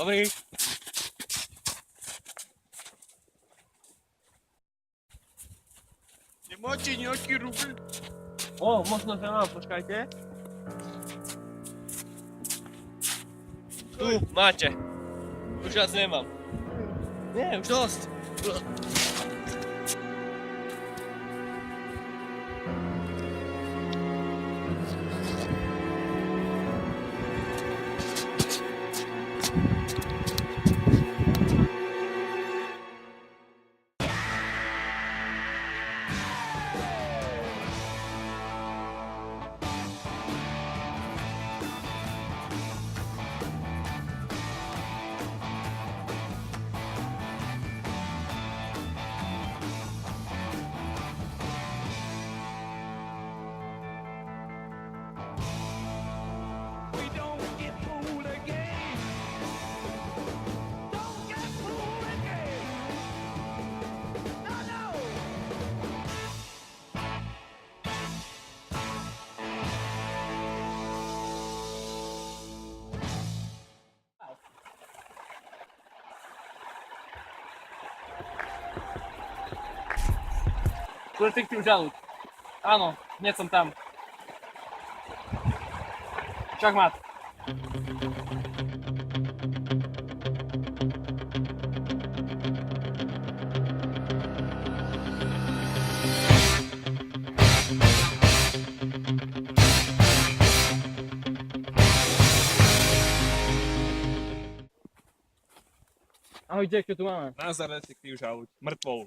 Dobrý. Nemáte nejaký rubel? Možno, že mám, počkajte. Tu, máte. Už viac nemám. Nie, už dosť. Detektív Žalúd. Áno, hneď som tam. Šachmat. Ahojte, čo tu máme? Názor detektív Žalúd. Mŕtvol.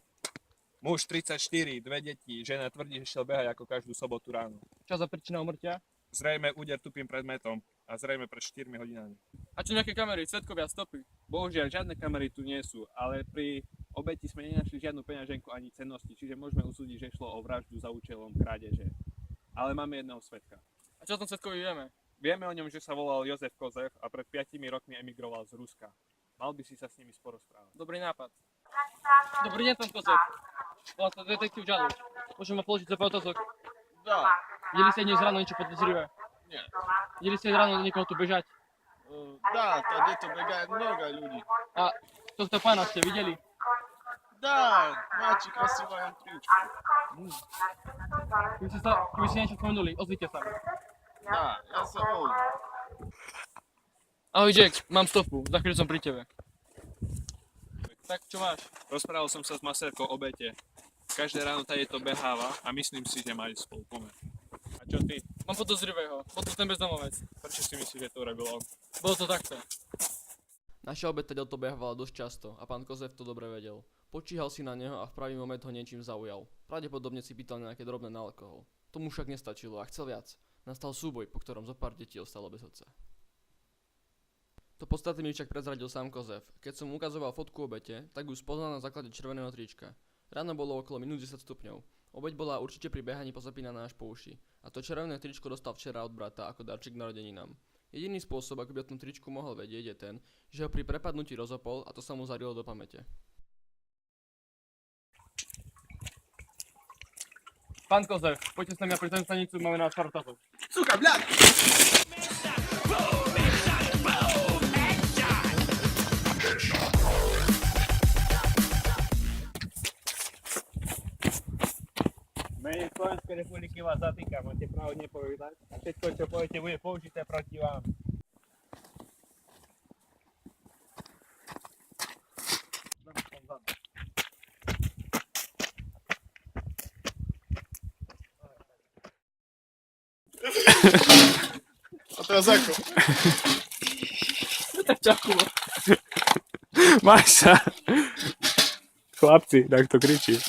Muž 34, dve deti, žena tvrdí, že šiel behať ako každú sobotu ráno. Čo za príčina úmrtia? Zrejme úder tupým predmetom a zrejme pred 4 hodinami. A čo nejaké kamery, svedkovia, stopy? Bohužiaľ, žiadne kamery tu nie sú, ale pri obeti sme nenašli žiadnu peňaženku ani cennosti, čiže môžeme usúdiť, že šlo o vraždu za účelom krádeže. Ale máme jedného svedka. A čo o tom svedkovi vieme? Vieme o ňom, že sa volal Jozef Kozev a pred 5 rokmi emigroval z Ruska. Mal by si sa s nimi porozprávať. Dobrý nápad. Dobrý deň, pán Kozev. Volá sa detektív Žalúd. Môžem ma položiť za pár otázok? Dá. Videli ste dnes ráno niečo podozrivé? Nie. Videli ste ráno niekoho tu bežať? Dá, tady to begajú mnoho ľudí. A tohto pána ste videli? Dá, máči krasivú tričku. Keby ste niečo spomenuli, ozvite sa mi. Dá, ja sa volím. Ahoj Jack, mám stopku, za chvíľu som pri tebe. Tak čo máš? Rozprával som sa s masérkou o obete. Každé ráno tady to beháva a myslím si, že majú spolu pomer. A čo ty? Mám podozrivého, bol to ten bezdomovec. Prečo si myslíš, že to urobil on? Bolo to takto. Naša obeta to behávala dosť často a pán Kozev to dobre vedel. Počíhal si na neho a v pravý moment ho niečím zaujal. Pravdepodobne si pýtal nejaké drobné na alkohol. Tomu však nestačilo a chcel viac. Nastal súboj, po ktorom zo pár detí ostalo bez otca. To podstatné mi však prezradil sám Kozev. Keď som mu ukazoval fotku obete, tak ju spoznal na základe červeného trička. Ráno bolo okolo minus 10 stupňov. Obeť bola určite pri behaní pozapínaná až po uši. A to červené tričko dostal včera od brata ako darček narodeninám. Jediný spôsob, ako by o tom tričku mohol vedieť, je ten, že ho pri prepadnutí rozopol a to sa mu zarilo do pamäte. Pán Kozev, poďte s nami na policajnú stanicu, máme na vás pár otázok. Suka, bľad! Mene Slovenskej republiky vás zatýka, máte právo nepovedať. A všetko, čo poviete, bude použité proti vám. A teraz ako? Tak čakulo. Máš sa. Chlapci, tak to kričí.